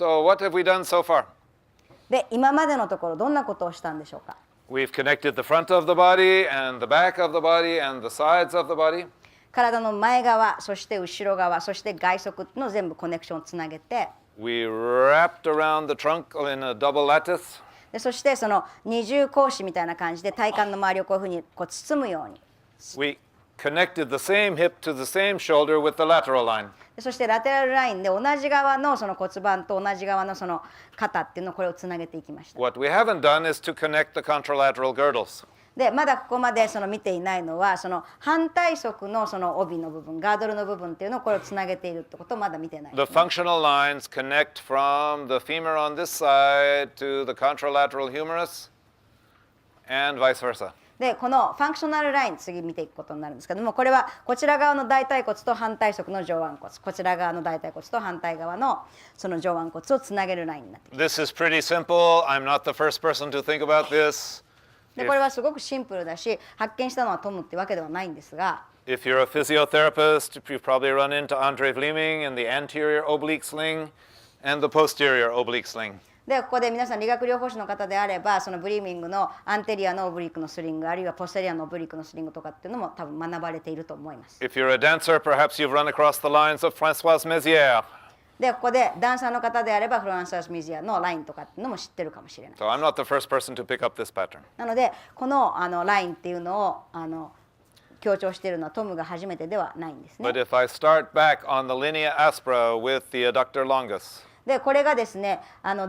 So what have we done so far? で、今までのところどんなことをしたんでしょうか。We've connected the front of the body and the back of the body and the sides of the body. 体の前側、そして後ろ側、そして外側の全部コネクションをつなげて、We wrapped around the trunk in a double lattice. でそしてその二重格子みたいな感じで体幹の周りをこういうふうにこう包むように。We connected the same hip to the same shoulder with the lateral line. でそしてラテラルラインで同じ側のその骨盤と同じ側のその肩っていうのをこれをつなげていきました。What we haven't done is to connect the contralateral girdles. でまだここまでその見ていないのはその反対側のその帯の部分ガードルの部分っていうのをこれをつなげているってことをまだ見てないで The すね。 functional lines connect from the femur on this side to the contralateral humerus and vice versa. でこのファンクショナルライン次見ていくことになるんですけどもこれはこちら側の大腿骨と反対側の上腕骨こちら側の大腿骨と反対側のその上腕骨をつなげるラインになってきます。 This is pretty simple. I'm not the first person to think about this. でこれはすごくシンプルだし発見したのはトムってわけではないんですが If you're a physiotherapist, you've probably run into Andre Vleeming in the anterior oblique sling and the posterior oblique sling. でここで皆さん理学療法士の方であればそのブリーミングのアンテリアのオブリークのスリングあるいはポステリアのオブリークのスリングとかっていうのも多分学ばれていると思います。 If you're a dancer, perhaps you've run across the lines of Françoise Mézières. でここでダンサーの方であればフランサース・ミジアのラインとかっていうのも知ってるかもしれない。 So I'm not the first person to pick up this pattern. なのでこのラインっていうのを強調しているのはトムが初めてではないんですね。 But if I start back on the linea aspera with the adductor longus, でこれがですね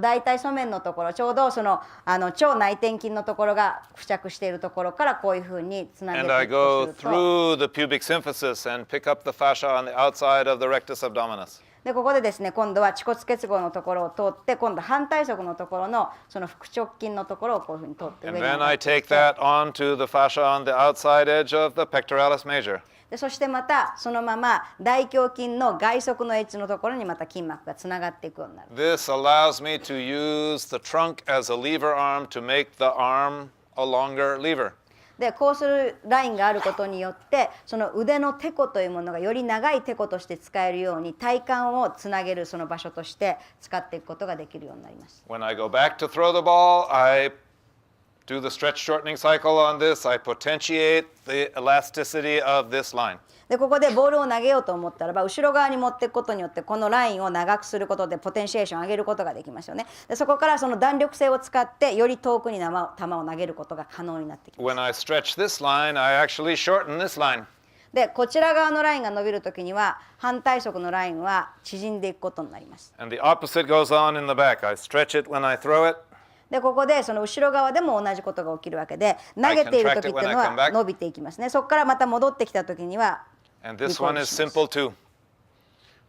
大腿側面のところちょうどその腸内転筋のところが付着しているところからこういうふうにつなげて and い I く go とすると through the pubic symphysis and pick up the fascia on the outside of the rectus abdominis. でここでですね今度は恥骨結合のところを通って今度反対側のところのその腹直筋のところをこういうふうに通って上 And に then 上が I っていっ take て that onto the fascia on the outside edge of the pectoralis major. でそしてまたそのまま大胸筋の外側のエッジのところにまた筋膜がつながっていくようになる。 This allows me to use the trunk as a lever arm to make the arm a longer lever. でこうするラインがあることによってその腕のテコというものがより長いテコとして使えるように体幹をつなげるその場所として使っていくことができるようになります。 When I go back to throw the ball, I do the stretch shortening cycle on this. I potentiate the elasticity of this line. でここでボールを投げようと思ったらば後ろ側に持っていくことによってこのラインを長くすることでポテンシエーションを上げることができますよね。でそこからその弾力性を使ってより遠くに球を投げることが可能になってきます。 When I stretch this line, I actually shorten this line. でこちら側のラインが伸びるときには反対側のラインは縮んでいくことになります。 And the opposite goes on in the back. I stretch it when I throw it. でここでその後ろ側でも同じことが起きるわけで投げている時っていうのは伸びていきますね。そこからまた戻ってきた時には And this one is simple too.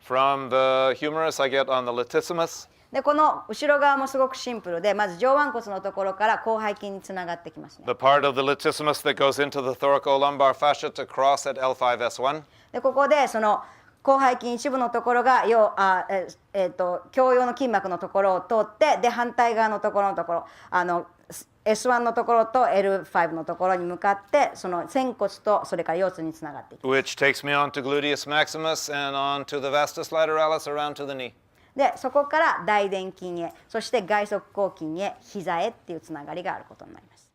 From the humerus, I get on the latissimus. でこの後ろ側もすごくシンプルでまず上腕骨のところから広背筋につながってきますね。 The part of the latissimus that goes into the thoracolumbar fascia to cross at L5S1. でここでその広背筋一部のところが胸陽の筋膜のところを通ってで反対側のところS1 のところと L5 のところに向かってその仙骨とそれから腰痛につながっていく。 Which takes me on to gluteus maximus and on to the vastus lateralis around to the knee. でそこから大臀筋へそして外側広筋へ膝へっていうつながりがあることになります。